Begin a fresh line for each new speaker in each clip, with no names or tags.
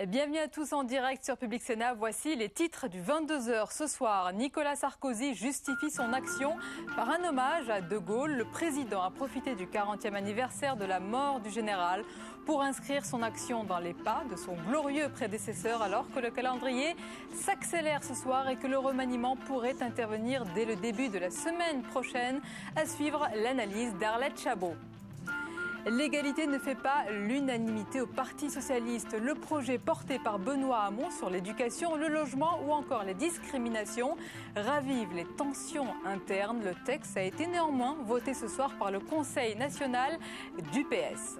Bienvenue à tous en direct sur Public Sénat. Voici les titres du 22h. Ce soir, Nicolas Sarkozy justifie son action par un hommage à De Gaulle. Le président a profité du 40e anniversaire de la mort du général pour inscrire son action dans les pas de son glorieux prédécesseur, alors que le calendrier s'accélère ce soir et que le remaniement pourrait intervenir dès le début de la semaine prochaine. À suivre l'analyse d'Arlette Chabot. L'égalité ne fait pas l'unanimité au Parti socialiste. Le projet porté par Benoît Hamon sur l'éducation, le logement ou encore les discriminations ravive les tensions internes. Le texte a été néanmoins voté ce soir par le Conseil national du PS.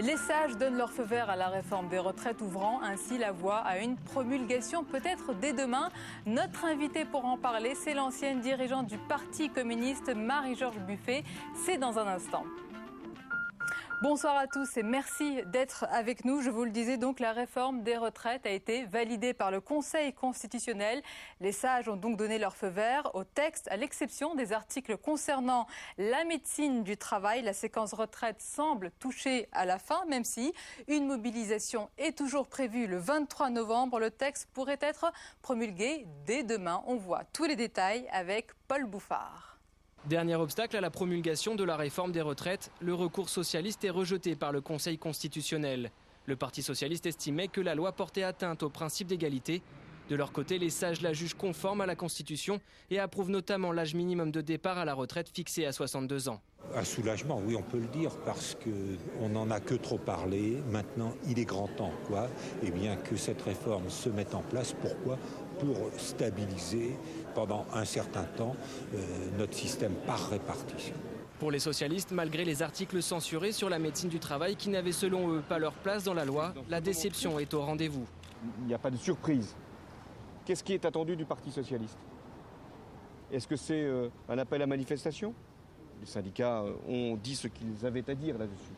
Les sages donnent leur feu vert à la réforme des retraites, ouvrant ainsi la voie à une promulgation peut-être dès demain. Notre invitée pour en parler, c'est l'ancienne dirigeante du Parti communiste, Marie-Georges Buffet. C'est dans un instant. Bonsoir à tous et merci d'être avec nous. Je vous le disais donc, la réforme des retraites a été validée par le Conseil constitutionnel. Les sages ont donc donné leur feu vert au texte, à l'exception des articles concernant la médecine du travail. La séquence retraite semble toucher à la fin, même si une mobilisation est toujours prévue le 23 novembre. Le texte pourrait être promulgué dès demain. On voit tous les détails avec Paul Bouffard.
Dernier obstacle à la promulgation de la réforme des retraites, le recours socialiste est rejeté par le Conseil constitutionnel. Le Parti socialiste estimait que la loi portait atteinte au principe d'égalité. De leur côté, les sages la jugent conforme à la Constitution et approuvent notamment l'âge minimum de départ à la retraite fixé à 62 ans.
Un soulagement, oui, on peut le dire, parce qu'on n'en a que trop parlé. Maintenant, il est grand temps, eh bien, que cette réforme se mette en place. Pourquoi ? Pour stabiliser pendant un certain temps notre système par répartition.
Pour les socialistes, malgré les articles censurés sur la médecine du travail qui n'avaient selon eux pas leur place dans la loi, la déception est au rendez-vous.
Il n'y a pas de surprise. Qu'est-ce qui est attendu du Parti socialiste? Est-ce que c'est un appel à manifestation? Les syndicats ont dit ce qu'ils avaient à dire là-dessus.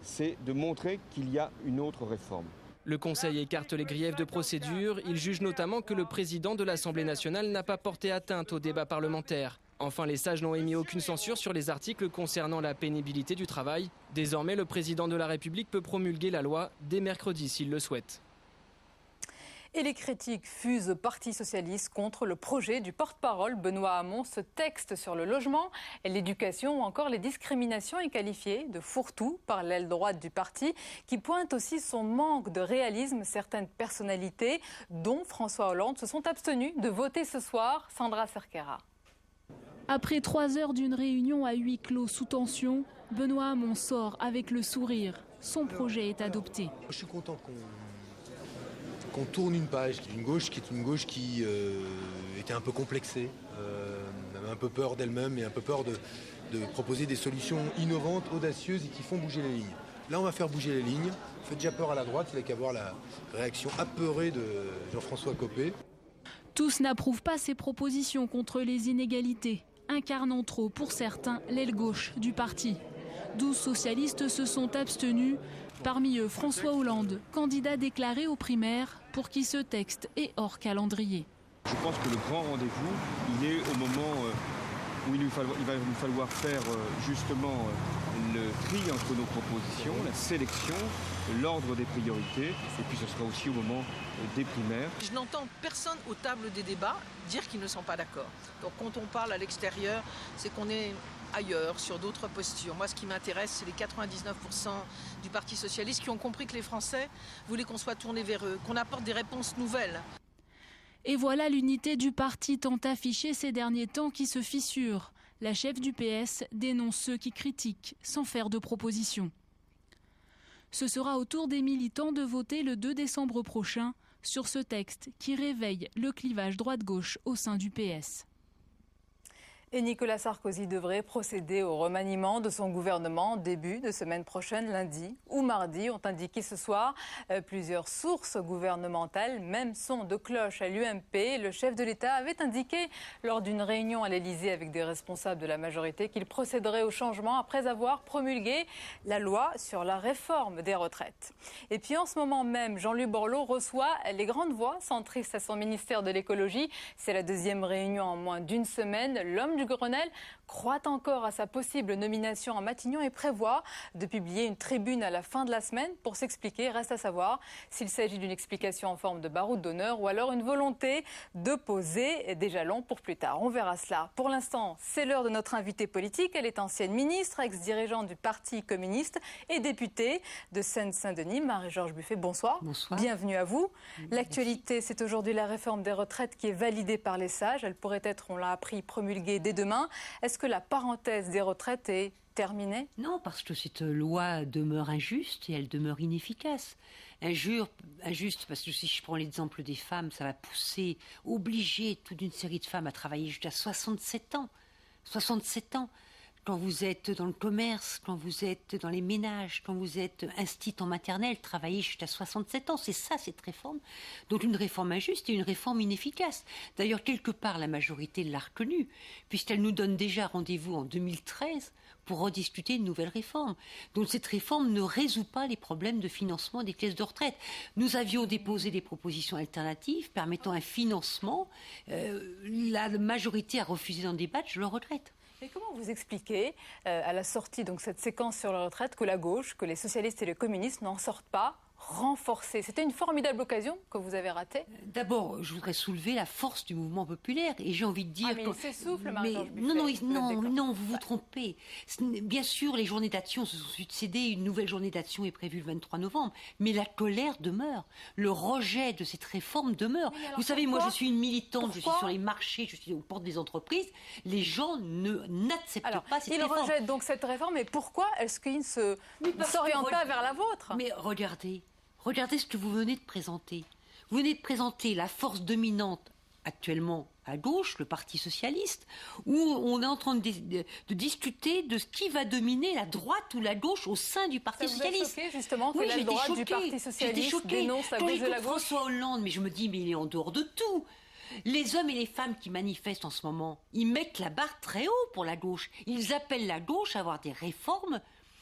C'est de montrer qu'il y a une autre réforme.
Le Conseil écarte les griefs de procédure. Il juge notamment que le président de l'Assemblée nationale n'a pas porté atteinte au débat parlementaire. Enfin, les sages n'ont émis aucune censure sur les articles concernant la pénibilité du travail. Désormais, le président de la République peut promulguer la loi dès mercredi s'il le souhaite.
Et les critiques fusent au Parti socialiste contre le projet du porte-parole Benoît Hamon. Ce texte sur le logement, l'éducation ou encore les discriminations est qualifié de fourre-tout par l'aile droite du parti, qui pointe aussi son manque de réalisme. Certaines personnalités, dont François Hollande, se sont abstenues de voter ce soir. Sandra Cerquera.
Après 3 heures d'une réunion à huis clos sous tension, Benoît Hamon sort avec le sourire. Son projet est adopté.
Je suis content qu'on tourne une page d'une gauche qui était un peu complexée, avait un peu peur d'elle-même et un peu peur de proposer des solutions innovantes, audacieuses et qui font bouger les lignes. Là, on va faire bouger les lignes. Ça fait déjà peur à la droite, il n'y a qu'à voir la réaction apeurée de Jean-François Copé.
Tous n'approuvent pas ces propositions contre les inégalités, incarnant trop pour certains l'aile gauche du parti. 12 socialistes se sont abstenus. Parmi eux, François Hollande, candidat déclaré aux primaires, pour qui ce texte est hors calendrier.
Je pense que le grand rendez-vous, il est au moment où il va nous falloir faire justement le tri entre nos propositions, la sélection, l'ordre des priorités, et puis ce sera aussi au moment des primaires.
Je n'entends personne aux tables des débats dire qu'ils ne sont pas d'accord. Donc quand on parle à l'extérieur, c'est qu'on est ailleurs, sur d'autres postures. Moi, ce qui m'intéresse, c'est les 99% du Parti socialiste qui ont compris que les Français voulaient qu'on soit tourné vers eux, qu'on apporte des réponses nouvelles.
Et voilà l'unité du parti tant affichée ces derniers temps qui se fissure. La chef du PS dénonce ceux qui critiquent sans faire de propositions. Ce sera au tour des militants de voter le 2 décembre prochain sur ce texte qui réveille le clivage droite-gauche au sein du PS.
Et Nicolas Sarkozy devrait procéder au remaniement de son gouvernement en début de semaine prochaine, lundi ou mardi, ont indiqué ce soir plusieurs sources gouvernementales. Même son de cloche à l'UMP. Le chef de l'État avait indiqué lors d'une réunion à l'Élysée avec des responsables de la majorité qu'il procéderait au changement après avoir promulgué la loi sur la réforme des retraites. Et puis en ce moment même, Jean-Luc Borloo reçoit les grandes voix centristes à son ministère de l'écologie. C'est la deuxième réunion en moins d'une semaine. L'homme du Grenelle croit encore à sa possible nomination à Matignon et prévoit de publier une tribune à la fin de la semaine pour s'expliquer. Reste à savoir s'il s'agit d'une explication en forme de baroud d'honneur ou alors une volonté de poser des jalons pour plus tard. On verra cela. Pour l'instant, c'est l'heure de notre invitée politique. Elle est ancienne ministre, ex-dirigeante du Parti communiste et députée de Seine-Saint-Denis. Marie-Georges Buffet, bonsoir.
Bonsoir.
Bienvenue à vous. L'actualité, c'est aujourd'hui la réforme des retraites qui est validée par les sages. Elle pourrait être, on l'a appris, promulguée dès demain. Est-ce que la parenthèse des retraites est terminée?
Non, parce que cette loi demeure injuste et elle demeure inefficace. Injuste parce que si je prends l'exemple des femmes, ça va obliger toute une série de femmes à travailler jusqu'à 67 ans. 67 ans. Quand vous êtes dans le commerce, quand vous êtes dans les ménages, quand vous êtes instite en maternelle, travaillez jusqu'à 67 ans. C'est ça, cette réforme. Donc une réforme injuste et une réforme inefficace. D'ailleurs, quelque part, la majorité l'a reconnue, puisqu'elle nous donne déjà rendez-vous en 2013 pour rediscuter une nouvelle réforme. Donc cette réforme ne résout pas les problèmes de financement des caisses de retraite. Nous avions déposé des propositions alternatives permettant un financement. La majorité a refusé d'en débattre, je le regrette.
Mais comment vous expliquez, à la sortie de cette séquence sur la retraite, que la gauche, que les socialistes et les communistes n'en sortent pas renforcés? C'était une formidable occasion que vous avez ratée.
D'abord, je voudrais soulever la force du mouvement populaire et j'ai envie de dire...
mais il s'essouffle, Marie-Georges Buffet.
Non, vous vous trompez. Bien sûr, les journées d'action se sont succédées, une nouvelle journée d'action est prévue le 23 novembre, mais la colère demeure, le rejet de cette réforme demeure. Vous savez, moi je suis une militante, je suis sur les marchés, je suis aux portes des entreprises, les gens n'acceptent pas cette réforme.
Ils rejettent donc cette réforme, mais pourquoi est-ce qu'ils ne s'orientent pas vers la vôtre?
Mais regardez ce que vous venez de présenter. Vous venez de présenter la force dominante actuellement à gauche, le Parti socialiste, où on est en train de discuter de ce qui va dominer la droite ou la gauche au sein du Parti socialiste.
Ça vous a choqué, justement, que la droite du Parti socialiste dénonce la gauche de la gauche?
François Hollande, mais je me dis, mais il est en dehors de tout. Les hommes et les femmes qui manifestent en ce moment, ils mettent la barre très haut pour la gauche. Ils appellent la gauche à avoir des réformes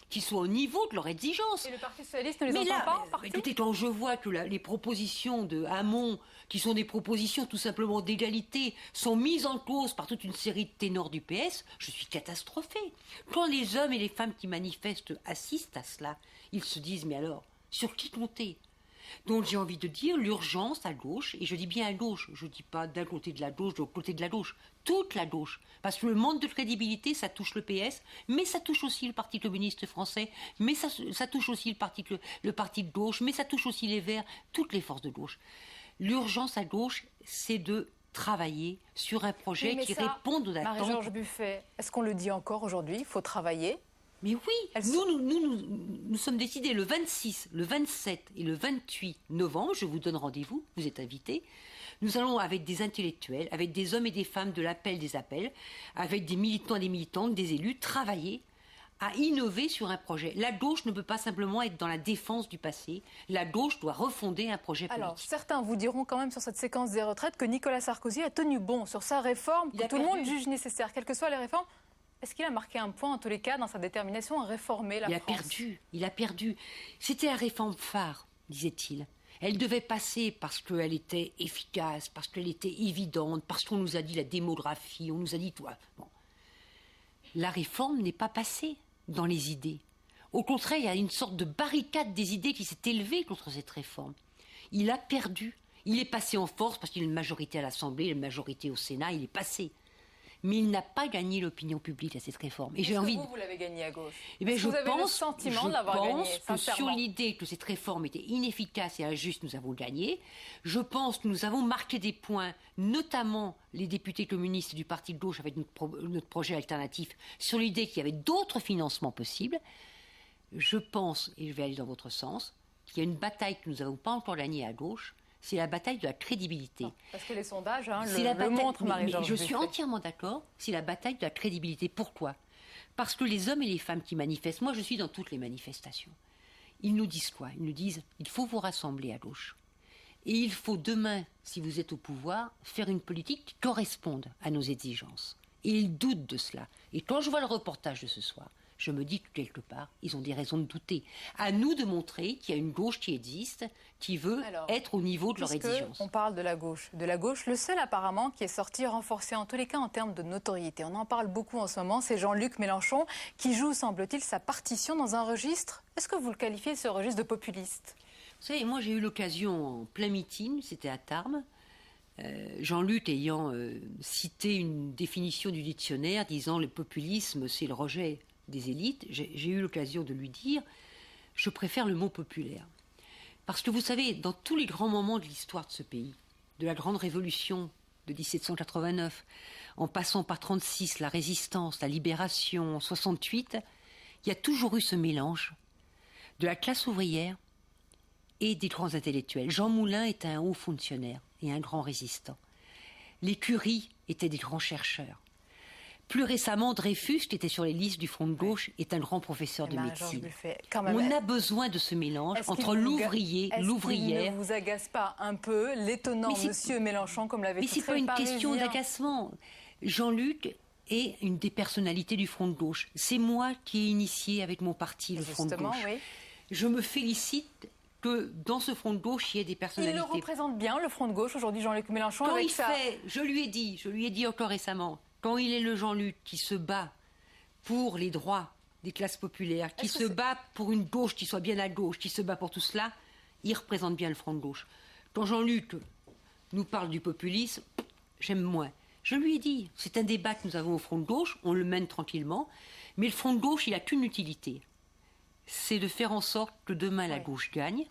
qui soient au niveau de leurs exigences.
Et le Parti socialiste ne les entend pas, partout?
Écoutez, quand je vois que les propositions de Hamon, qui sont des propositions tout simplement d'égalité, sont mises en cause par toute une série de ténors du PS, je suis catastrophée. Quand les hommes et les femmes qui manifestent assistent à cela, ils se disent, mais alors, sur qui compter? Donc j'ai envie de dire l'urgence à gauche, et je dis bien à gauche, je ne dis pas d'un côté de la gauche, de l'autre côté de la gauche, toute la gauche. Parce que le manque de crédibilité, ça touche le PS, mais ça touche aussi le Parti communiste français, mais ça touche aussi le parti de gauche, mais ça touche aussi les Verts, toutes les forces de gauche. L'urgence à gauche, c'est de travailler sur un projet qui réponde aux attentes.
Marie-Georges Buffet, est-ce qu'on le dit encore aujourd'hui? Il faut travailler.
Mais oui, nous sommes décidés le 26, le 27 et le 28 novembre, je vous donne rendez-vous, vous êtes invités. Nous allons, avec des intellectuels, avec des hommes et des femmes de l'appel des appels, avec des militants et des militantes, des élus, travailler à innover sur un projet. La gauche ne peut pas simplement être dans la défense du passé. La gauche doit refonder un projet politique.
Alors, certains vous diront quand même sur cette séquence des retraites que Nicolas Sarkozy a tenu bon sur sa réforme, que tout le monde juge nécessaire, quelles que soient les réformes. Est-ce qu'il a marqué un point, en tous les cas, dans sa détermination à réformer la France?
Il a perdu. C'était la réforme phare, disait-il. Elle devait passer parce qu'elle était efficace, parce qu'elle était évidente, parce qu'on nous a dit la démographie, on nous a dit tout. Bon. La réforme n'est pas passée dans les idées. Au contraire, il y a une sorte de barricade des idées qui s'est élevée contre cette réforme. Il a perdu. Il est passé en force parce qu'il a une majorité à l'Assemblée, une majorité au Sénat, il est passé. Mais il n'a pas gagné l'opinion publique à cette réforme. Et
j'ai envie vous l'avez gagné à gauche?
Je
vous avez le sentiment de l'avoir gagné,
que sur l'idée que cette réforme était inefficace et injuste, nous avons gagné. Je pense que nous avons marqué des points, notamment les députés communistes du Parti de gauche avec notre projet alternatif, sur l'idée qu'il y avait d'autres financements possibles. Je pense, et je vais aller dans votre sens, qu'il y a une bataille que nous n'avons pas encore gagnée à gauche. C'est la bataille de la crédibilité.
Parce que les sondages le montrent, Marie-Georges Buffet.
Je suis entièrement d'accord, c'est la bataille de la crédibilité. Pourquoi? Parce que les hommes et les femmes qui manifestent, moi je suis dans toutes les manifestations, ils nous disent quoi? Ils nous disent, il faut vous rassembler à gauche. Et il faut demain, si vous êtes au pouvoir, faire une politique qui corresponde à nos exigences. Et ils doutent de cela. Et quand je vois le reportage de ce soir, je me dis que quelque part, ils ont des raisons de douter. À nous de montrer qu'il y a une gauche qui existe, qui veut être au niveau de leur exigence.
On parle de la gauche. Le seul apparemment qui est sorti renforcé, en tous les cas en termes de notoriété. On en parle beaucoup en ce moment, c'est Jean-Luc Mélenchon qui joue, semble-t-il, sa partition dans un registre. Est-ce que vous le qualifiez, ce registre, de populiste?
Vous savez, moi j'ai eu l'occasion en plein meeting, c'était à Tarbes, Jean-Luc ayant cité une définition du dictionnaire disant le populisme c'est le rejet des élites, j'ai eu l'occasion de lui dire je préfère le mot populaire. Parce que vous savez, dans tous les grands moments de l'histoire de ce pays, de la grande révolution de 1789, en passant par 36, la résistance, la libération, 68, il y a toujours eu ce mélange de la classe ouvrière et des grands intellectuels. Jean Moulin était un haut fonctionnaire et un grand résistant. Les Curie étaient des grands chercheurs. Plus récemment, Dreyfus, qui était sur les listes du Front de gauche, est un grand professeur de médecine. On a besoin de ce mélange entre l'ouvrier, l'ouvrière.
Est-ce qu'il ne vous agace pas un peu l'étonnant monsieur Mélenchon, comme l'avait titré le Parisien?
Mais ce n'est pas une question d'agacement. Jean-Luc est une des personnalités du Front de gauche. C'est moi qui ai initié avec mon parti le Front de gauche. Oui. Je me félicite que dans ce Front de gauche, il y ait des personnalités.
Il le représente bien, le Front de gauche, aujourd'hui, Jean-Luc Mélenchon.
Quand il fait, je lui ai dit encore récemment, quand il est le Jean-Luc qui se bat pour les droits des classes populaires, qui se bat pour une gauche qui soit bien à gauche, qui se bat pour tout cela, il représente bien le Front de gauche. Quand Jean-Luc nous parle du populisme, j'aime moins. Je lui ai dit, c'est un débat que nous avons au Front de gauche, on le mène tranquillement, mais le Front de gauche, il n'a qu'une utilité. C'est de faire en sorte que demain la gauche gagne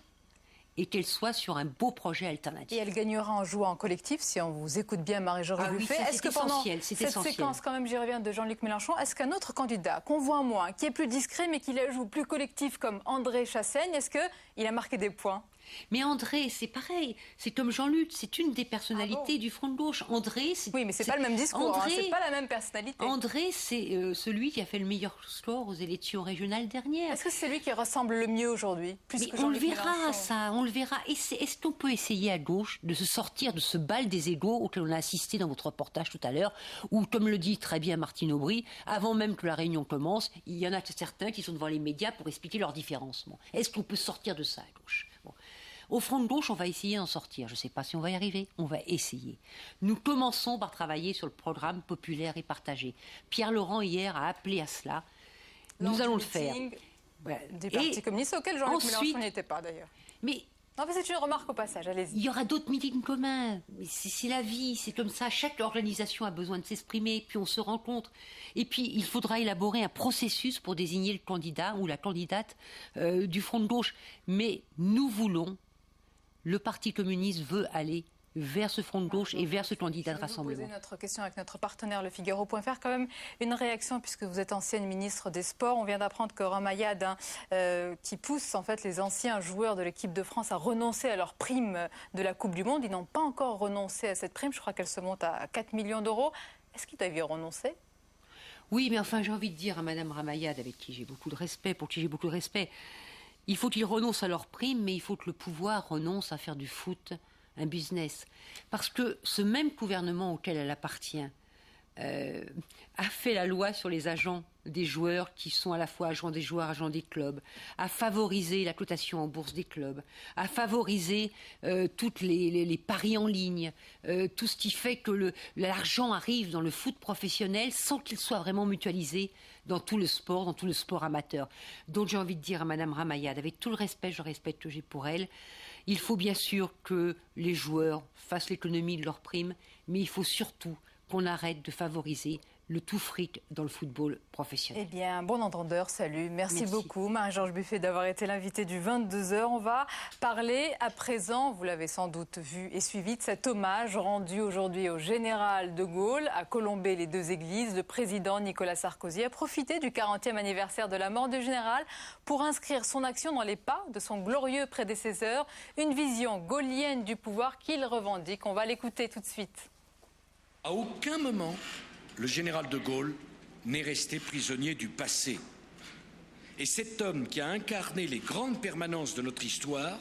et qu'elle soit sur un beau projet alternatif.
Et elle gagnera en jouant en collectif, si on vous écoute bien, Marie-Georges Buffet.
Est-ce que pendant cette
séquence, quand même, j'y reviens, de Jean-Luc Mélenchon, est-ce qu'un autre candidat, qu'on voit moins, qui est plus discret, mais qui joue plus collectif, comme André Chassaigne, est-ce qu'il a marqué des points?
Mais André, c'est pareil. C'est comme Jean-Luc, c'est une des personnalités du Front de gauche. André,
oui, mais c'est pas le même discours, c'est pas la même personnalité.
André, c'est celui qui a fait le meilleur score aux élections régionales dernières.
Est-ce que c'est lui qui ressemble le mieux aujourd'hui?
On le verra, ça, on le verra. Est-ce qu'on peut essayer à gauche de se sortir de ce bal des égaux auquel on a assisté dans votre reportage tout à l'heure, où, comme le dit très bien Martine Aubry, avant même que la réunion commence, il y en a certains qui sont devant les médias pour expliquer leurs différences. Est-ce qu'on peut sortir de ça à gauche? Au Front de gauche, on va essayer d'en sortir. Je ne sais pas si on va y arriver. On va essayer. Nous commençons par travailler sur le programme populaire et partagé. Pierre Laurent, hier, a appelé à cela. Nous allons le faire.
Des partis communistes auxquels Jean-Luc Mélenchon n'était pas, d'ailleurs.
Mais
c'est une remarque au passage, allez-y.
Il y aura d'autres meetings communs. C'est la vie, c'est comme ça. Chaque organisation a besoin de s'exprimer, puis on se rencontre. Et puis, il faudra élaborer un processus pour désigner le candidat ou la candidate du Front de gauche. Mais nous voulons... Le Parti communiste veut aller vers ce Front de gauche et vers ce candidat de rassemblement.
Je vais vous poser notre question avec notre partenaire Le Figaro.fr. Quand même une réaction, puisque vous êtes ancienne ministre des Sports. On vient d'apprendre que Ramayad, qui pousse en fait les anciens joueurs de l'équipe de France à renoncer à leur prime de la Coupe du Monde. Ils n'ont pas encore renoncé à cette prime. Je crois qu'elle se monte à 4 millions d'euros. Est-ce qu'ils doivent y renoncer?
Oui, mais enfin, j'ai envie de dire à Madame Ramayad, avec qui j'ai beaucoup de respect, pour qui j'ai beaucoup de respect, il faut qu'ils renoncent à leur prime, mais il faut que le pouvoir renonce à faire du foot un business. Parce que ce même gouvernement auquel elle appartient a fait la loi sur les agents des joueurs qui sont à la fois agents des joueurs, agents des clubs, a favorisé la cotation en bourse des clubs, a favorisé toutes les paris en ligne, tout ce qui fait que l'argent arrive dans le foot professionnel sans qu'il soit vraiment mutualisé dans tout le sport amateur. Donc j'ai envie de dire à Madame Ramayad, avec tout le respect que j'ai pour elle, il faut bien sûr que les joueurs fassent l'économie de leurs primes, mais il faut surtout qu'on arrête de favoriser le tout fric dans le football professionnel.
Eh bien, bon entendeur, salut. Merci beaucoup, Marie-Georges Buffet, d'avoir été l'invitée du 22h. On va parler à présent, vous l'avez sans doute vu et suivi, de cet hommage rendu aujourd'hui au général de Gaulle à Colombey-les-Deux-Églises. Le président Nicolas Sarkozy a profité du 40e anniversaire de la mort du général pour inscrire son action dans les pas de son glorieux prédécesseur, une vision gaullienne du pouvoir qu'il revendique. On va l'écouter tout de suite.
À aucun moment, le général de Gaulle n'est resté prisonnier du passé. Et cet homme qui a incarné les grandes permanences de notre histoire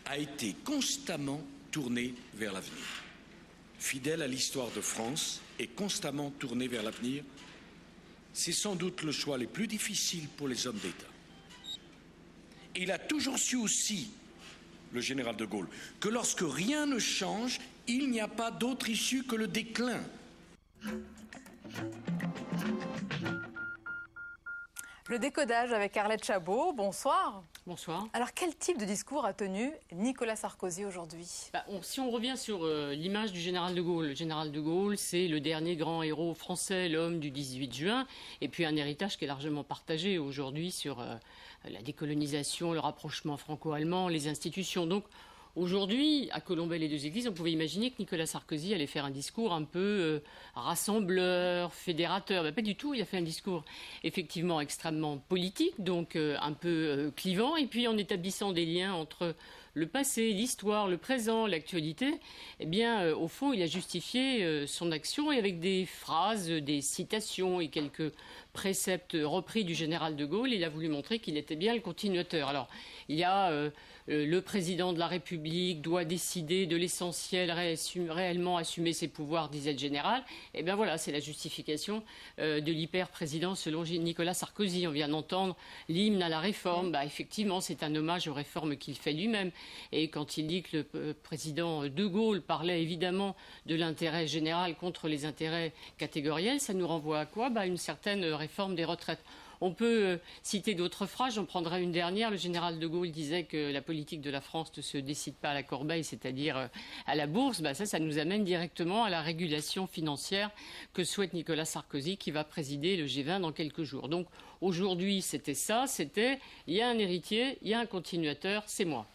a été constamment tourné vers l'avenir. Fidèle à l'histoire de France et constamment tourné vers l'avenir, c'est sans doute le choix le plus difficile pour les hommes d'État. Il a toujours su aussi, le général de Gaulle, que lorsque rien ne change, il n'y a pas d'autre issue que le déclin.
Le décodage avec Arlette Chabot. Bonsoir.
Bonsoir.
Alors, quel type de discours a tenu Nicolas Sarkozy aujourd'hui?
Si on revient sur l'image du général de Gaulle, le général de Gaulle, c'est le dernier grand héros français, l'homme du 18 juin, et puis un héritage qui est largement partagé aujourd'hui sur la décolonisation, le rapprochement franco-allemand, les institutions. Donc, aujourd'hui, à Colombey-les-Deux-Églises, on pouvait imaginer que Nicolas Sarkozy allait faire un discours un peu rassembleur, fédérateur. Pas du tout, il a fait un discours effectivement extrêmement politique, donc un peu clivant, et puis en établissant des liens entre le passé, l'histoire, le présent, l'actualité. Eh bien, au fond, il a justifié son action, et avec des phrases, des citations et quelques préceptes repris du général de Gaulle, il a voulu montrer qu'il était bien le continuateur. Alors, il y a le président de la République doit décider de l'essentiel, réellement assumer ses pouvoirs, disait le général. Et bien voilà, c'est la justification de l'hyper-président selon Nicolas Sarkozy. On vient d'entendre l'hymne à la réforme. Effectivement, c'est un hommage aux réformes qu'il fait lui-même. Et quand il dit que le président de Gaulle parlait évidemment de l'intérêt général contre les intérêts catégoriels, ça nous renvoie à quoi? Une certaine réforme des retraites. On peut citer d'autres phrases, j'en prendrai une dernière. Le général de Gaulle disait que la politique de la France ne se décide pas à la corbeille, c'est-à-dire à la bourse. Ça nous amène directement à la régulation financière que souhaite Nicolas Sarkozy, qui va présider le G20 dans quelques jours. Donc aujourd'hui, c'était ça, il y a un héritier, il y a un continuateur, c'est moi.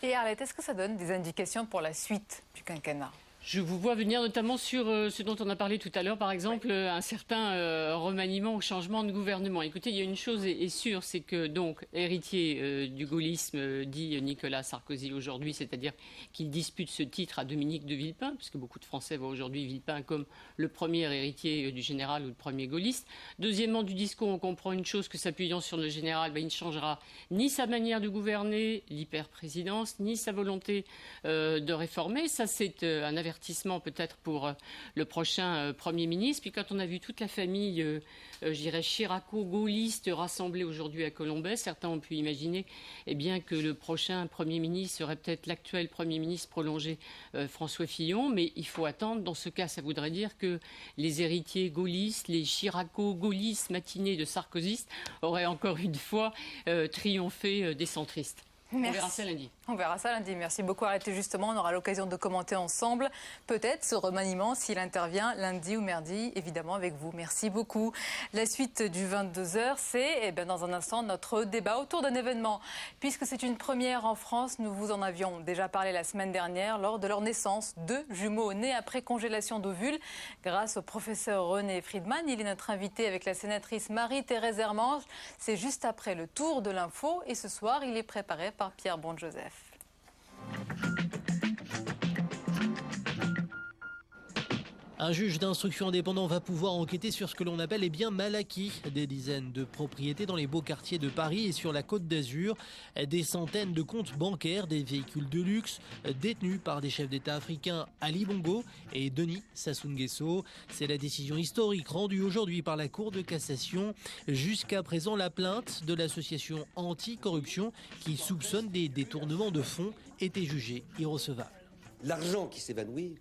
Et Arlette, est-ce que ça donne des indications pour la suite du quinquennat?
Je vous vois venir notamment sur ce dont on a parlé tout à l'heure, par exemple, un certain remaniement ou changement de gouvernement. Écoutez, il y a une chose est sûre, c'est que, donc, héritier du gaullisme, dit Nicolas Sarkozy aujourd'hui, c'est-à-dire qu'il dispute ce titre à Dominique de Villepin, puisque beaucoup de Français voient aujourd'hui Villepin comme le premier héritier du général ou le premier gaulliste. Deuxièmement, du discours, on comprend une chose, que s'appuyant sur le général, il ne changera ni sa manière de gouverner, l'hyper-présidence, ni sa volonté de réformer. Ça, c'est un avertissement peut-être pour le prochain Premier ministre. Puis quand on a vu toute la famille, je dirais, chiraco-gaulliste rassemblée aujourd'hui à Colombey, certains ont pu imaginer que le prochain Premier ministre serait peut-être l'actuel Premier ministre prolongé François Fillon. Mais il faut attendre. Dans ce cas, ça voudrait dire que les héritiers gaullistes, les chiraco-gaullistes matinés de sarkozystes auraient encore une fois triomphé des centristes.
Merci.
On verra ça lundi.
On verra ça lundi. Merci beaucoup Arlette. Justement, on aura l'occasion de commenter ensemble peut-être ce remaniement s'il intervient lundi ou mardi, évidemment avec vous. Merci beaucoup. La suite du 22h, c'est dans un instant notre débat autour d'un événement. Puisque c'est une première en France, nous vous en avions déjà parlé la semaine dernière lors de leur naissance. 2 jumeaux nés après congélation d'ovules. Grâce au professeur René Friedman, il est notre invité avec la sénatrice Marie-Thérèse Hermange. C'est juste après le tour de l'info et ce soir, il est préparé par Pierre Bon-Joseph.
Un juge d'instruction indépendant va pouvoir enquêter sur ce que l'on appelle mal acquis. Des dizaines de propriétés dans les beaux quartiers de Paris et sur la Côte d'Azur. Des centaines de comptes bancaires, des véhicules de luxe détenus par des chefs d'État africains Ali Bongo et Denis Sassou Nguesso. C'est la décision historique rendue aujourd'hui par la Cour de cassation. Jusqu'à présent, la plainte de l'association anti-corruption qui soupçonne des détournements de fonds était jugée irrecevable.
L'argent qui s'évanouit,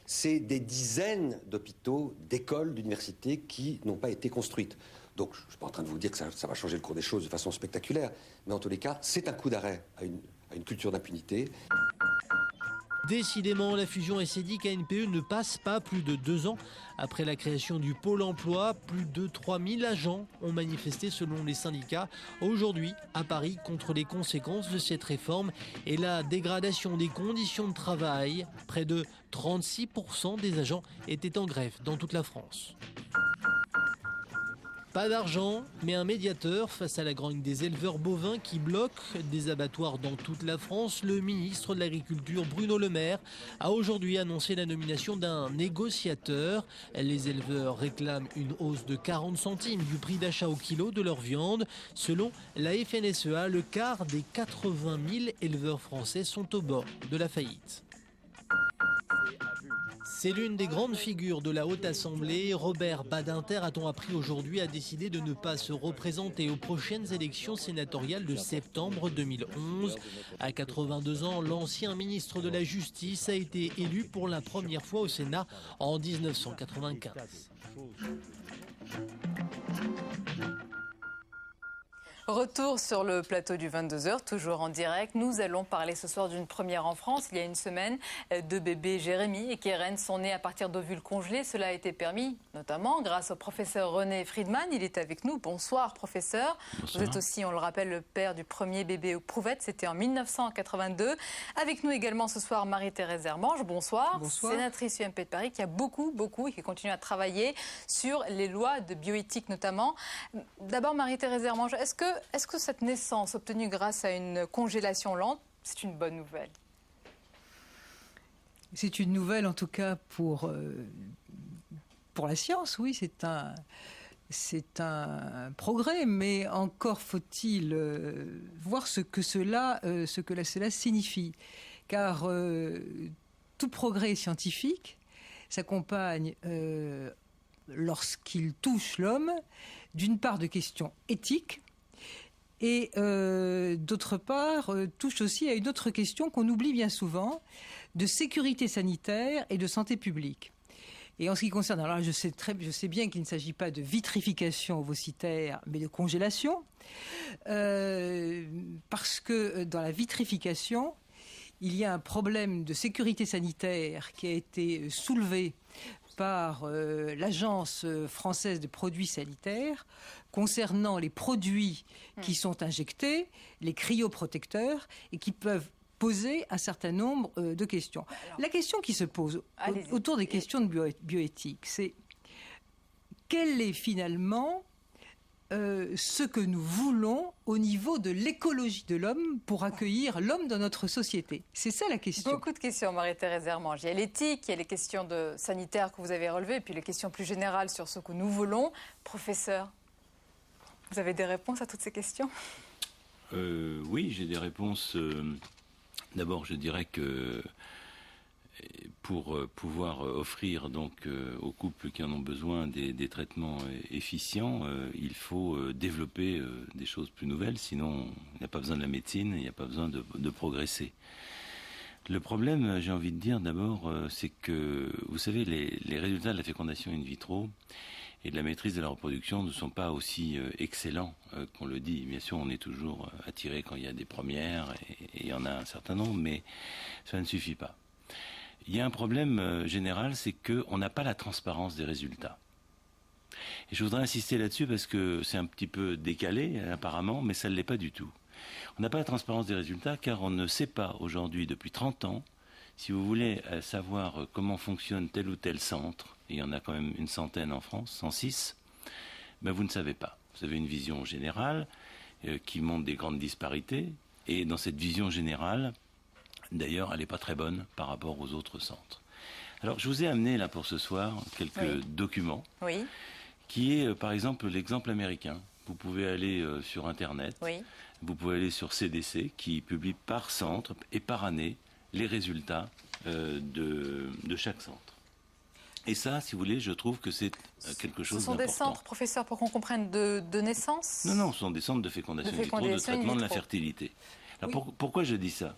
c'est des dizaines d'hôpitaux, d'écoles, d'universités qui n'ont pas été construites. Donc, je ne suis pas en train de vous dire que ça va changer le cours des choses de façon spectaculaire, mais en tous les cas, c'est un coup d'arrêt à une culture d'impunité.
Décidément, la fusion SEDIC-ANPE ne passe pas. Plus de 2 ans après la création du Pôle emploi, plus de 3000 agents ont manifesté selon les syndicats aujourd'hui à Paris contre les conséquences de cette réforme et la dégradation des conditions de travail. Près de 36% des agents étaient en grève dans toute la France. Pas d'argent, mais un médiateur face à la grogne des éleveurs bovins qui bloquent des abattoirs dans toute la France. Le ministre de l'Agriculture, Bruno Le Maire, a aujourd'hui annoncé la nomination d'un négociateur. Les éleveurs réclament une hausse de 40 centimes du prix d'achat au kilo de leur viande. Selon la FNSEA, le quart des 80 000 éleveurs français sont au bord de la faillite. C'est l'une des grandes figures de la Haute Assemblée. Robert Badinter, a-t-on appris aujourd'hui, a décidé de ne pas se représenter aux prochaines élections sénatoriales de septembre 2011. À 82 ans, l'ancien ministre de la Justice a été élu pour la première fois au Sénat en 1995.
Retour sur le plateau du 22h, toujours en direct. Nous allons parler ce soir d'une première en France. Il y a une semaine, deux bébés, Jérémy et Keren, sont nés à partir d'ovules congelés. Cela a été permis notamment grâce au professeur René Friedman. Il est avec nous. Bonsoir, professeur. Bonsoir. Vous êtes aussi, on le rappelle, le père du premier bébé Prouvette. C'était en 1982. Avec nous également ce soir, Marie-Thérèse Hermange. Bonsoir. Bonsoir. Sénatrice UMP de Paris qui a beaucoup et qui continue à travailler sur les lois de bioéthique notamment. D'abord, Marie-Thérèse Hermange, est-ce que cette naissance obtenue grâce à une congélation lente, c'est une bonne nouvelle?
C'est une nouvelle en tout cas pour la science, oui, c'est un progrès, mais encore faut-il voir ce que cela signifie. Car tout progrès scientifique s'accompagne, lorsqu'il touche l'homme, d'une part de questions éthiques, et d'autre part, touche aussi à une autre question qu'on oublie bien souvent, de sécurité sanitaire et de santé publique. Et en ce qui concerne, alors je sais bien qu'il ne s'agit pas de vitrification ovocitaire, mais de congélation, parce que dans la vitrification, il y a un problème de sécurité sanitaire qui a été soulevé par l'Agence française de produits sanitaires concernant les produits qui sont injectés, les cryoprotecteurs, et qui peuvent poser un certain nombre de questions. Alors, la question qui se pose autour des questions de bioéthique, c'est quel est finalement ce que nous voulons au niveau de l'écologie de l'homme pour accueillir l'homme dans notre société. C'est ça la question.
Beaucoup de questions, Marie-Thérèse Hermange. Il y a l'éthique, il y a les questions sanitaires que vous avez relevées, et puis les questions plus générales sur ce que nous voulons. Professeur, vous avez des réponses à toutes ces questions?
Oui, j'ai des réponses. D'abord, je dirais que pour pouvoir offrir donc aux couples qui en ont besoin des traitements efficients, il faut développer des choses plus nouvelles, sinon il n'y a pas besoin de la médecine, il n'y a pas besoin de progresser. Le problème, j'ai envie de dire d'abord, c'est que, vous savez, les résultats de la fécondation in vitro et de la maîtrise de la reproduction ne sont pas aussi excellents qu'on le dit. Bien sûr, on est toujours attiré quand il y a des premières, et il y en a un certain nombre, mais ça ne suffit pas. Il y a un problème général, c'est qu'on n'a pas la transparence des résultats. Et je voudrais insister là-dessus parce que c'est un petit peu décalé apparemment, mais ça ne l'est pas du tout. On n'a pas la transparence des résultats car on ne sait pas aujourd'hui, depuis 30 ans, si vous voulez savoir comment fonctionne tel ou tel centre, et il y en a quand même une centaine en France, 106, ben vous ne savez pas. Vous avez une vision générale qui montre des grandes disparités, et dans cette vision générale, d'ailleurs, elle n'est pas très bonne par rapport aux autres centres. Alors, je vous ai amené là pour ce soir quelques documents, qui est par exemple l'exemple américain. Vous pouvez aller sur Internet, vous pouvez aller sur CDC, qui publie par centre et par année les résultats de chaque centre. Et ça, si vous voulez, je trouve que c'est quelque chose d'important. Ce sont
des centres, professeur, pour qu'on comprenne, de naissance?
Non, ce sont des centres de fécondation in vitro, de traitement de la fertilité. Alors pourquoi je dis ça?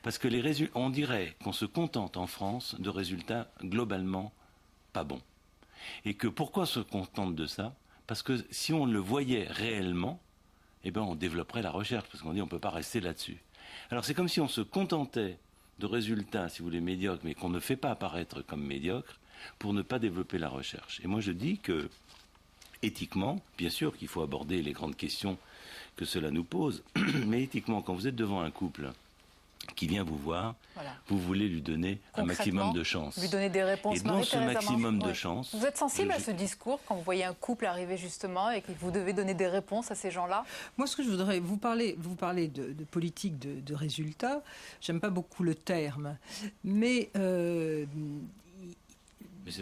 Parce que on dirait qu'on se contente en France de résultats globalement pas bons. Et que pourquoi on se contente de ça? Parce que si on le voyait réellement, eh ben on développerait la recherche, parce qu'on dit on ne peut pas rester là-dessus. Alors c'est comme si on se contentait de résultats, si vous voulez, médiocres, mais qu'on ne fait pas apparaître comme médiocres, pour ne pas développer la recherche. Et moi je dis que, éthiquement, bien sûr qu'il faut aborder les grandes questions que cela nous pose, mais éthiquement, quand vous êtes devant un couple qui vient vous voir, vous voulez lui donner un maximum de chance.
Lui donner des réponses.
Et dans ce maximum de chance...
Vous êtes sensible à ce discours quand vous voyez un couple arriver justement et que vous devez donner des réponses à ces gens-là?
Moi, ce que je voudrais... Vous parlez de politique de résultats. J'aime pas beaucoup le terme. Mais
c'est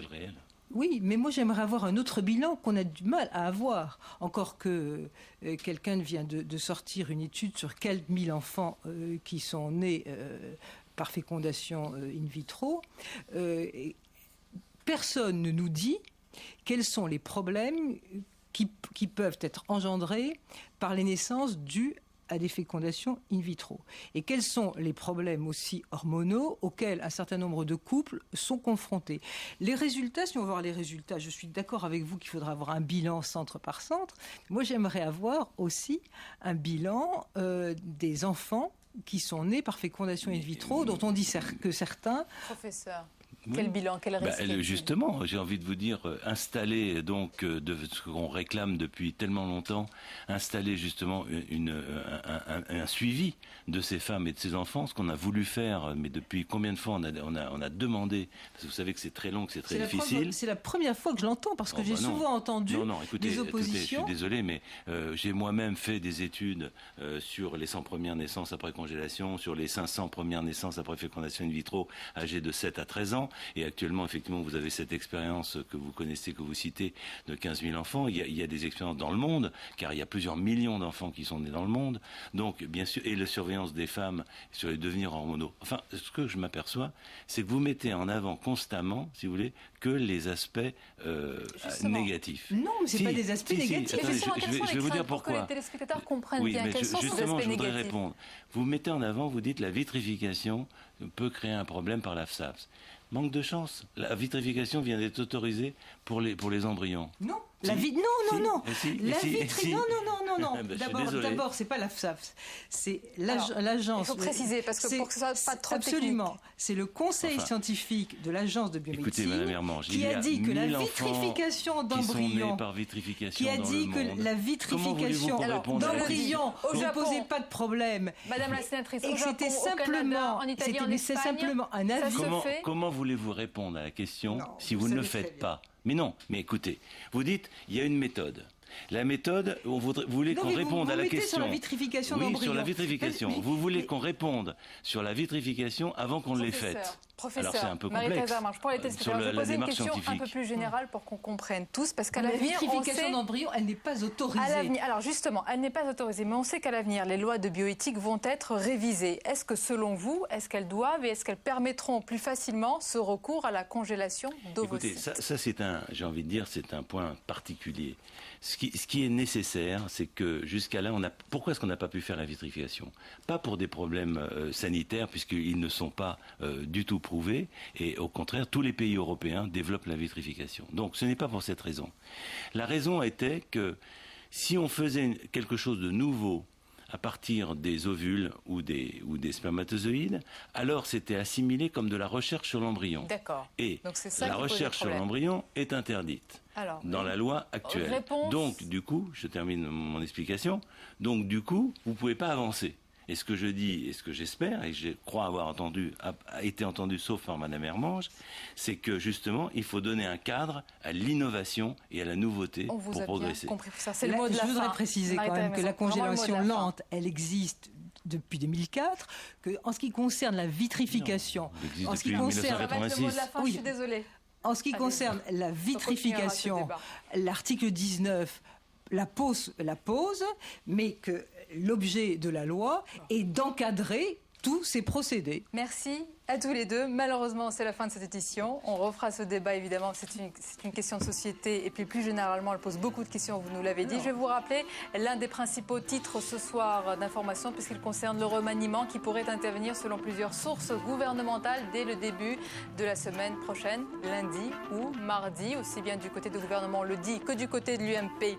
le réel.
Oui, mais moi j'aimerais avoir un autre bilan qu'on a du mal à avoir. Encore que quelqu'un vient de sortir une étude sur quelques 1000 enfants qui sont nés par fécondation in vitro. personne ne nous dit quels sont les problèmes qui peuvent être engendrés par les naissances dues à des fécondations in vitro. Et quels sont les problèmes aussi hormonaux auxquels un certain nombre de couples sont confrontés. Les résultats, si on veut voir les résultats, je suis d'accord avec vous qu'il faudra avoir un bilan centre par centre. Moi, j'aimerais avoir aussi un bilan des enfants qui sont nés par fécondation in vitro, dont on dit que certains...
Professeur, quel bilan, quel risque?
Justement, j'ai envie de vous dire, installer donc de ce qu'on réclame depuis tellement longtemps, installer justement un suivi de ces femmes et de ces enfants, ce qu'on a voulu faire, mais depuis combien de fois on a demandé, parce que vous savez que c'est très long, que c'est très difficile.
C'est la première fois que je l'entends, parce que j'ai souvent entendu des oppositions.
Je suis désolé, mais j'ai moi-même fait des études sur les 100 premières naissances après congélation, sur les 500 premières naissances après fécondation in vitro, âgées de 7 à 13 ans. Et actuellement, effectivement, vous avez cette expérience que vous connaissez, que vous citez, de 15 000 enfants. Il y a des expériences dans le monde, car il y a plusieurs millions d'enfants qui sont nés dans le monde. Donc, bien sûr, et la surveillance des femmes sur les devenirs hormonaux. Enfin, ce que je m'aperçois, c'est que vous mettez en avant constamment, si vous voulez, que les aspects négatifs.
Non, mais ce n'est pas des aspects négatifs.
Attendez, je vais vous dire pourquoi.
Pour que les téléspectateurs comprennent
oui,
bien
mais
quels sont ces aspects
justement, je voudrais
négatifs.
répondre. Vous mettez en avant, vous dites la vitrification peut créer un problème par la FSAPS. Manque de chance. La vitrification vient d'être autorisée pour les embryons.
Non.
Si.
Non.
Si.
Non.
Ben,
D'abord, c'est pas la FSAPS, c'est l'agence.
Il faut préciser, parce que pour que ça soit pas trop
absolument.
technique.
C'est le conseil scientifique de l'agence de biomédecine.
Écoutez, Madame Hermange,
qui a dit que la vitrification d'embryons,
qui
a dit que la vitrification d'embryons ne posait pas de problème.
Madame la sénatrice,
et
au Japon,
c'était
au Canada, en Italie, en
c'est
Espagne,
simplement un avis.
Comment voulez-vous répondre à la question si vous ne le faites pas? Mais non, mais écoutez, vous dites, il y a une méthode. La méthode, vous voulez qu'on réponde à la question.
Sur la vitrification
oui,
d'embryons.
sur la vitrification. Vous voulez qu'on réponde sur la vitrification avant qu'on l'ait faite.
Professeur,
alors c'est un peu complexe.
Marie-Thérèse Armange, pour les téléspectateurs, je vais poser une question un peu plus générale pour qu'on comprenne tous, parce qu'à l'avenir,
la vitrification d'embryons, elle n'est pas autorisée.
Alors justement, elle n'est pas autorisée, mais on sait qu'à l'avenir, les lois de bioéthique vont être révisées. Est-ce que selon vous, est-ce qu'elles doivent et est-ce qu'elles permettront plus facilement ce recours à la congélation d'ovocytes?
Écoutez, ça c'est j'ai envie de dire, c'est un point particulier. Ce qui est nécessaire, c'est que jusqu'à là, pourquoi est-ce qu'on n'a pas pu faire la vitrification? Pas pour des problèmes sanitaires, puisqu'ils ne sont pas du tout prouvés, et au contraire, tous les pays européens développent la vitrification. Donc ce n'est pas pour cette raison. La raison était que si on faisait quelque chose de nouveau à partir des ovules ou des spermatozoïdes, alors c'était assimilé comme de la recherche sur l'embryon.
D'accord.
Et
donc c'est ça
la recherche sur l'embryon est interdite dans la loi actuelle.
Réponse.
Donc du coup, je termine mon explication, donc du coup, vous ne pouvez pas avancer. Et ce que je dis, et ce que j'espère, et je crois avoir été entendu sauf par Madame Hermange, c'est que justement, il faut donner un cadre à l'innovation et à la nouveauté pour progresser.
Bien compris ça. C'est le mot de la fin.
Je voudrais préciser quand même que la congélation lente, elle existe depuis 2004, que en ce qui concerne la vitrification,
en ce qui concerne 1986.
Le mot de la fin, je suis désolée.
En ce qui concerne la vitrification, l'article 19 la pose, mais que l'objet de la loi est d'encadrer tous ces procédés.
Merci à tous les deux. Malheureusement, c'est la fin de cette édition. On refera ce débat, évidemment. C'est une question de société. Et puis, plus généralement, elle pose beaucoup de questions, vous nous l'avez dit. Je vais vous rappeler l'un des principaux titres ce soir d'information, puisqu'il concerne le remaniement qui pourrait intervenir selon plusieurs sources gouvernementales dès le début de la semaine prochaine, lundi ou mardi, aussi bien du côté du gouvernement, on le dit, que du côté de l'UMP.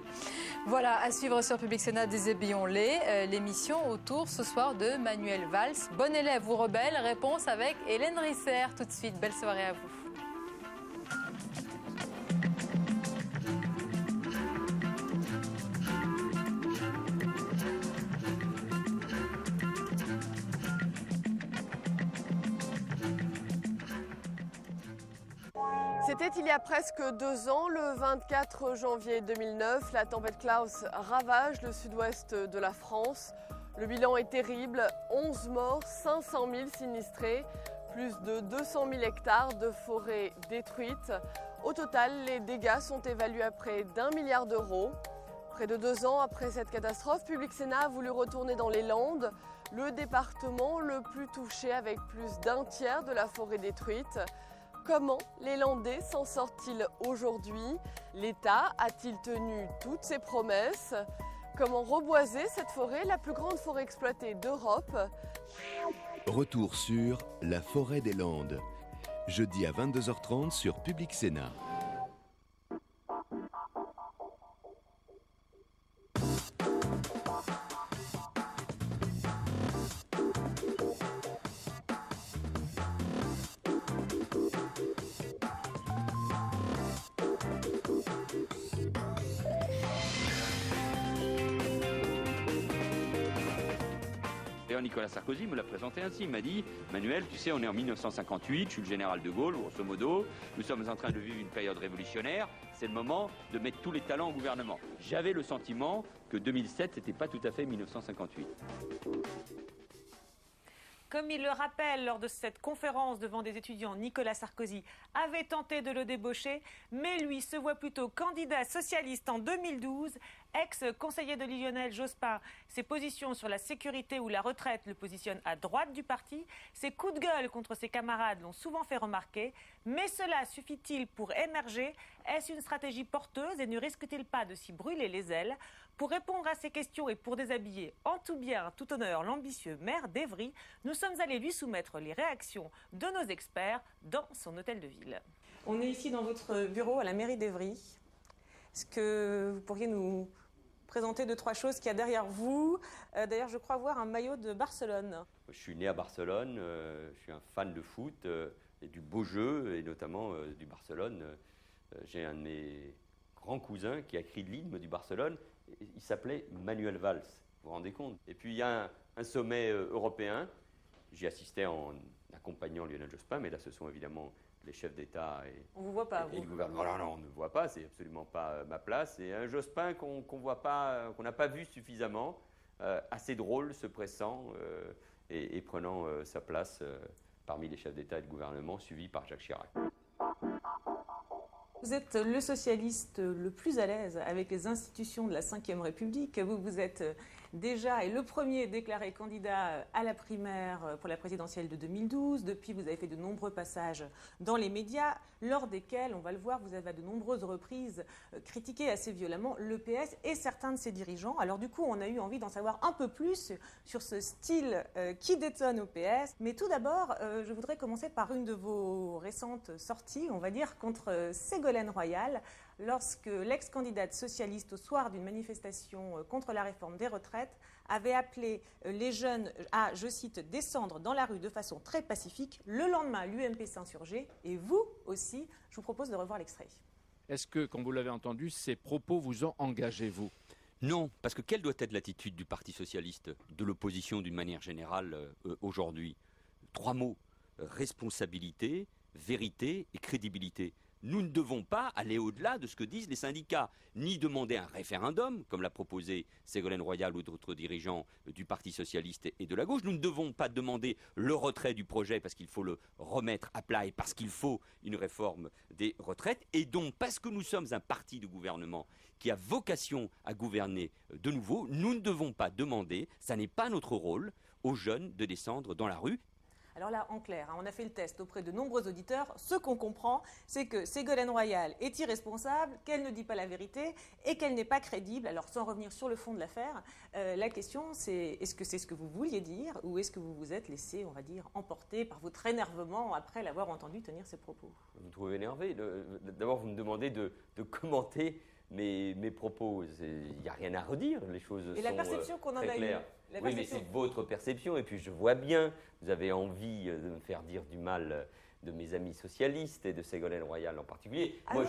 Voilà, à suivre sur Public Sénat, déshabillons-les. L'émission autour ce soir de Manuel Valls. Bon élève ou rebelle, réponse avec Hélène Risser. Tout de suite, belle soirée à vous.
C'était il y a presque 2 ans, le 24 janvier 2009. La tempête Klaus ravage le sud-ouest de la France. Le bilan est terrible, 11 morts, 500 000 sinistrés, plus de 200 000 hectares de forêts détruites. Au total, les dégâts sont évalués à près d'1 milliard d'euros. Près de 2 ans après cette catastrophe, Public Sénat a voulu retourner dans les Landes, le département le plus touché avec plus d'1 tiers de la forêt détruite. Comment les Landais s'en sortent-ils aujourd'hui? L'État a-t-il tenu toutes ses promesses? Comment reboiser cette forêt, la plus grande forêt exploitée d'Europe?
Retour sur la forêt des Landes, jeudi à 22h30 sur Public Sénat.
D'ailleurs, Nicolas Sarkozy me l'a présenté ainsi. Il m'a dit, Manuel, tu sais, on est en 1958, je suis le général de Gaulle, grosso modo. Nous sommes en train de vivre une période révolutionnaire. C'est le moment de mettre tous les talents au gouvernement. J'avais le sentiment que 2007, c'était pas tout à fait 1958.
Comme il le rappelle lors de cette conférence devant des étudiants, Nicolas Sarkozy avait tenté de le débaucher, mais lui se voit plutôt candidat socialiste en 2012, ex-conseiller de Lionel Jospin. Ses positions sur la sécurité ou la retraite le positionnent à droite du parti. Ses coups de gueule contre ses camarades l'ont souvent fait remarquer. Mais cela suffit-il pour émerger? Est-ce une stratégie porteuse et ne risque-t-il pas de s'y brûler les ailes? Pour répondre à ces questions et pour déshabiller en tout bien, tout honneur, l'ambitieux maire d'Évry, nous sommes allés lui soumettre les réactions de nos experts dans son hôtel de ville. On est ici dans votre bureau à la mairie d'Évry. Est-ce que vous pourriez nous présenter 2-3 choses qu'il y a derrière vous? D'ailleurs, je crois voir un maillot de Barcelone.
Je suis né à Barcelone, je suis un fan de foot et du beau jeu, et notamment du Barcelone. J'ai un de mes grands cousins qui a écrit l'hymne du Barcelone. Il s'appelait Manuel Valls, vous vous rendez compte? Et puis il y a un sommet européen. J'y assistais en accompagnant Lionel Jospin, mais là ce sont évidemment les chefs d'État
on vous voit pas,
et le gouvernement. Non, on ne voit pas, c'est absolument pas ma place. Et un Jospin qu'on voit pas, qu'on n'a pas vu suffisamment, assez drôle, se pressant et prenant sa place parmi les chefs d'État et de gouvernement, suivi par Jacques Chirac.
Vous êtes le socialiste le plus à l'aise avec les institutions de la Ve République. Vous êtes déjà et le premier déclaré candidat à la primaire pour la présidentielle de 2012. Depuis, vous avez fait de nombreux passages dans les médias, lors desquels, on va le voir, vous avez à de nombreuses reprises critiqué assez violemment le PS et certains de ses dirigeants. Alors du coup, on a eu envie d'en savoir un peu plus sur ce style qui détonne au PS. Mais tout d'abord, je voudrais commencer par une de vos récentes sorties, on va dire, contre Ségolène Royal, lorsque l'ex-candidate socialiste, au soir d'une manifestation contre la réforme des retraites, avait appelé les jeunes à, je cite, descendre dans la rue de façon très pacifique. Le lendemain, l'UMP s'insurgeait, et vous aussi. Je vous propose de revoir l'extrait.
Est-ce que, quand vous l'avez entendu, ces propos vous ont engagé, vous?
Non, parce que quelle doit être l'attitude du Parti socialiste, de l'opposition d'une manière générale aujourd'hui? 3 mots, responsabilité, vérité et crédibilité. Nous ne devons pas aller au-delà de ce que disent les syndicats, ni demander un référendum, comme l'a proposé Ségolène Royal ou d'autres dirigeants du Parti socialiste et de la gauche. Nous ne devons pas demander le retrait du projet parce qu'il faut le remettre à plat et parce qu'il faut une réforme des retraites. Et donc, parce que nous sommes un parti de gouvernement qui a vocation à gouverner de nouveau, nous ne devons pas demander, ça n'est pas notre rôle, aux jeunes de descendre dans la rue.
Alors là, en clair, on a fait le test auprès de nombreux auditeurs. Ce qu'on comprend, c'est que Ségolène Royal est irresponsable, qu'elle ne dit pas la vérité et qu'elle n'est pas crédible. Alors, sans revenir sur le fond de l'affaire, la question, c'est est-ce que c'est ce que vous vouliez dire ou est-ce que vous vous êtes laissé, on va dire, emporter par votre énervement après l'avoir entendu tenir ces propos?
Vous me trouvez énervé. D'abord, vous me demandez de commenter mes propos. Il n'y a rien à redire, les choses sont très claires.
Et la perception qu'on en a eue.
Oui, mais c'est votre perception. Et puis je vois bien, vous avez envie de me faire dire du mal de mes amis socialistes et de Ségolène Royal en particulier.
Ah
moi,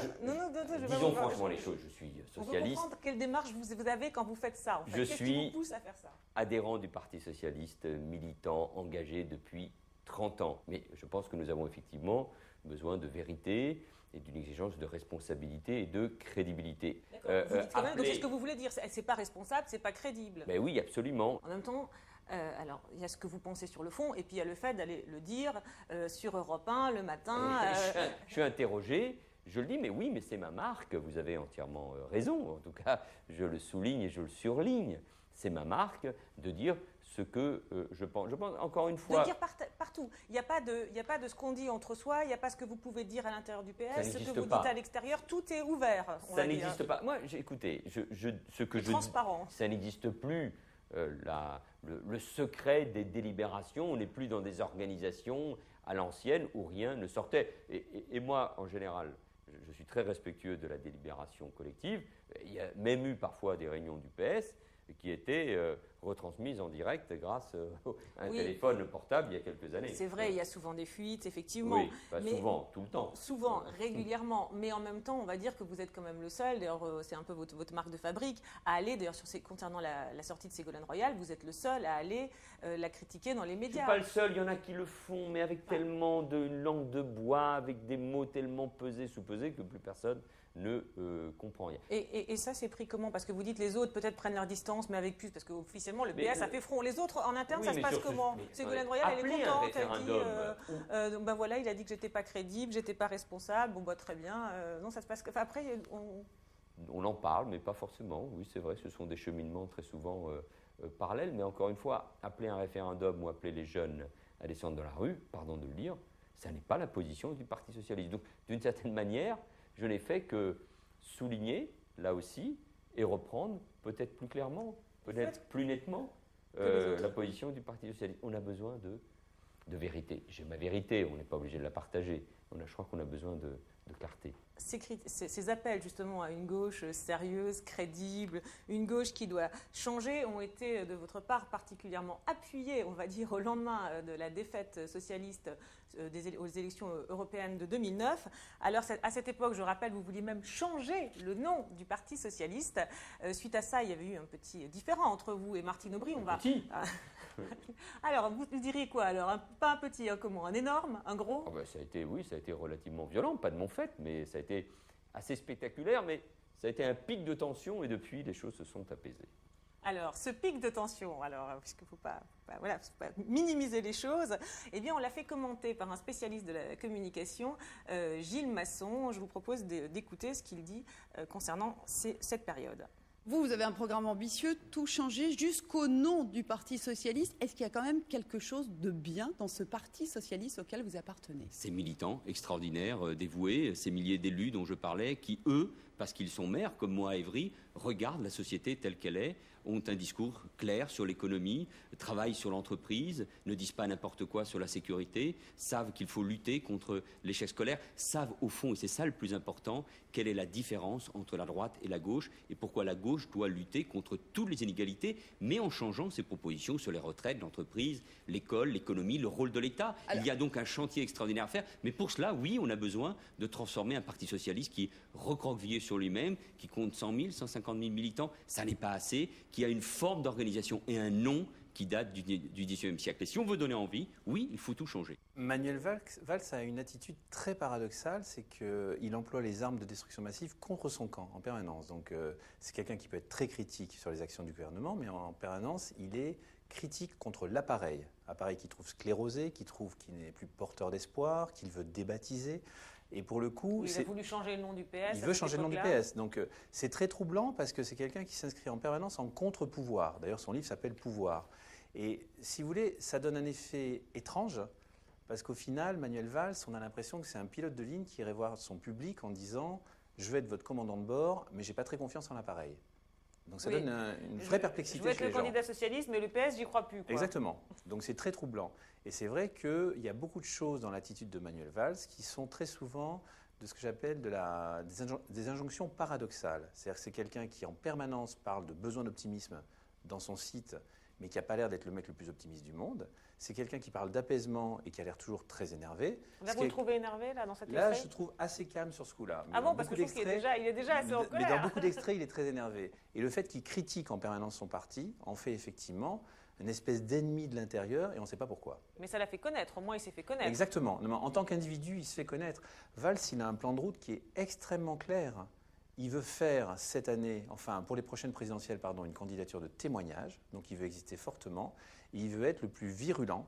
disons
franchement les choses, je suis socialiste.
On peut comprendre quelle démarche vous avez quand vous faites ça. En fait. Qu'est-ce qui vous pousse à faire ça?
Adhérent du Parti socialiste, militant, engagé depuis 30 ans. Mais je pense que nous avons effectivement besoin de vérité et d'une exigence de responsabilité et de crédibilité.
D'accord. Vous dites quand même, donc c'est ce que vous voulez dire, c'est pas responsable, c'est pas crédible.
Mais oui, absolument.
En même temps, alors il y a ce que vous pensez sur le fond, et puis il y a le fait d'aller le dire sur Europe 1 le matin.
Je suis interrogé, je le dis, mais oui, mais c'est ma marque, vous avez entièrement raison. En tout cas, je le souligne et je le surligne. c'est ma marque de dire ce que je pense. Je pense, encore une fois...
De dire partout. Il n'y a pas de ce qu'on dit entre soi, il n'y a pas ce que vous pouvez dire à l'intérieur du PS, ce que vous dites à l'extérieur, tout est ouvert.
Ça n'existe pas. Moi, écoutez, ce que je dis, ça n'existe plus. Le secret des délibérations, on n'est plus dans des organisations à l'ancienne où rien ne sortait. Et moi, en général, je suis très respectueux de la délibération collective. Il y a même eu parfois des réunions du PS qui étaient retransmises en direct grâce à un téléphone portable il y a quelques années.
C'est vrai, il y a souvent des fuites, effectivement.
Oui, pas souvent, tout le temps.
Souvent, régulièrement. Mais en même temps, on va dire que vous êtes quand même le seul, d'ailleurs c'est un peu votre marque de fabrique, à aller, d'ailleurs concernant la sortie de Ségolène Royal, vous êtes le seul à aller la critiquer dans les médias.
Je ne suis pas le seul, il y en a qui le font, mais avec tellement de langue de bois, avec des mots tellement pesés, sous-pesés, que plus personne ne comprend rien.
Et ça, c'est pris comment? Parce que vous dites les autres peut-être prennent leur distance, mais avec plus, parce qu'officiellement le PS a fait front. Les autres, en interne, ça se passe comment? Ségolène Royal, elle est contente, elle dit, ben voilà, il a dit que j'étais pas crédible, j'étais pas responsable, bon bah très bien, non, ça se passe... Enfin, après,
on en parle, mais pas forcément, oui, c'est vrai, ce sont des cheminements très souvent parallèles, mais encore une fois, appeler un référendum ou appeler les jeunes à descendre dans la rue, pardon de le dire, ça n'est pas la position du Parti Socialiste. Donc, d'une certaine manière, je n'ai fait que souligner, là aussi, et reprendre peut-être plus clairement, peut-être plus nettement, la position du Parti Socialiste. On a besoin de vérité. J'ai ma vérité, on n'est pas obligé de la partager. Je crois qu'on a besoin de clarté.
Ces appels justement à une gauche sérieuse, crédible, une gauche qui doit changer, ont été de votre part particulièrement appuyés, on va dire, au lendemain de la défaite socialiste aux élections européennes de 2009. Alors à cette époque, je rappelle, vous vouliez même changer le nom du Parti socialiste. Suite à ça, il y avait eu un petit différend entre vous et Martine Aubry. Alors, vous diriez quoi alors? Pas un petit, comment? Un énorme? Un gros?
Ça a été relativement violent, pas de mon fait, mais ça a été assez spectaculaire, mais ça a été un pic de tension et depuis, les choses se sont apaisées.
Alors, ce pic de tension, puisqu'il ne faut pas minimiser les choses, eh bien, on l'a fait commenter par un spécialiste de la communication, Gilles Masson. Je vous propose d'écouter ce qu'il dit concernant cette période.
Vous avez un programme ambitieux, tout changer jusqu'au nom du Parti socialiste. Est-ce qu'il y a quand même quelque chose de bien dans ce Parti socialiste auquel vous appartenez?
Ces militants extraordinaires, dévoués, ces milliers d'élus dont je parlais, qui, eux, parce qu'ils sont maires, comme moi à Évry, regardent la société telle qu'elle est, ont un discours clair sur l'économie, travaillent sur l'entreprise, ne disent pas n'importe quoi sur la sécurité, savent qu'il faut lutter contre l'échec scolaire, savent au fond, et c'est ça le plus important, quelle est la différence entre la droite et la gauche et pourquoi la gauche doit lutter contre toutes les inégalités, mais en changeant ses propositions sur les retraites, l'entreprise, l'école, l'économie, le rôle de l'État. Il y a donc un chantier extraordinaire à faire, mais pour cela, oui, on a besoin de transformer un Parti socialiste qui est recroquevillé sur lui-même, qui compte 100 000, 150 000 militants, ça n'est pas assez, qui a une forme d'organisation et un nom qui date du XIXe siècle. Et si on veut donner envie, oui, il faut tout changer.
Manuel Valls a une attitude très paradoxale, c'est qu'il emploie les armes de destruction massive contre son camp, en permanence. Donc c'est quelqu'un qui peut être très critique sur les actions du gouvernement, mais en permanence, il est critique contre l'appareil. Appareil qu'il trouve sclérosé, qu'il trouve qu'il n'est plus porteur d'espoir, qu'il veut débaptiser. Et pour le coup,
il a voulu changer le nom du PS.
Il veut changer le nom du PS. Donc c'est très troublant parce que c'est quelqu'un qui s'inscrit en permanence en contre-pouvoir. D'ailleurs, son livre s'appelle Pouvoir. Et si vous voulez, ça donne un effet étrange parce qu'au final, Manuel Valls, on a l'impression que c'est un pilote de ligne qui irait voir son public en disant « Je vais être votre commandant de bord, mais j'ai pas très confiance en l'appareil ». Donc ça donne une vraie perplexité chez les gens.
Je veux être le candidat socialiste, mais le PS, j'y crois plus. Quoi.
Exactement. Donc c'est très troublant. Et c'est vrai qu'il y a beaucoup de choses dans l'attitude de Manuel Valls qui sont très souvent de ce que j'appelle des injonctions paradoxales. C'est-à-dire que c'est quelqu'un qui en permanence parle de besoin d'optimisme dans son site, mais qui n'a pas l'air d'être le mec le plus optimiste du monde. C'est quelqu'un qui parle d'apaisement et qui a l'air toujours très énervé.
Vous le trouvez énervé là, dans cette
Là, je le trouve assez calme sur ce coup-là.
Ah bon, parce que je trouve qu'il est déjà assez en colère.
Mais dans beaucoup d'extraits, il est très énervé. Et le fait qu'il critique en permanence son parti en fait effectivement une espèce d'ennemi de l'intérieur et on ne sait pas pourquoi.
Mais ça l'a fait connaître, au moins il s'est fait connaître.
Exactement. En tant qu'individu, il se fait connaître. Valls, il a un plan de route qui est extrêmement clair. Il veut faire cette année, enfin pour les prochaines présidentielles, une candidature de témoignage, donc il veut exister fortement, et il veut être le plus virulent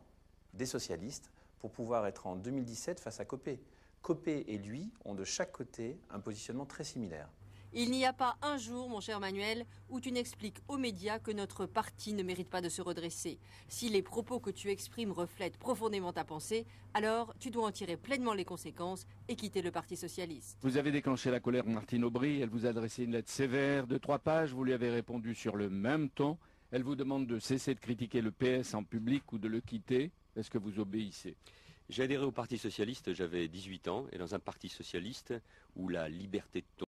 des socialistes pour pouvoir être en 2017 face à Copé. Copé et lui ont de chaque côté un positionnement très similaire.
Il n'y a pas un jour, mon cher Manuel, où tu n'expliques aux médias que notre parti ne mérite pas de se redresser. Si les propos que tu exprimes reflètent profondément ta pensée, alors tu dois en tirer pleinement les conséquences et quitter le Parti socialiste.
Vous avez déclenché la colère de Martine Aubry, elle vous a adressé une lettre sévère de 3 pages, vous lui avez répondu sur le même ton. Elle vous demande de cesser de critiquer le PS en public ou de le quitter. Est-ce que vous obéissez ?
J'ai adhéré au Parti socialiste, j'avais 18 ans, et dans un Parti socialiste où la liberté de ton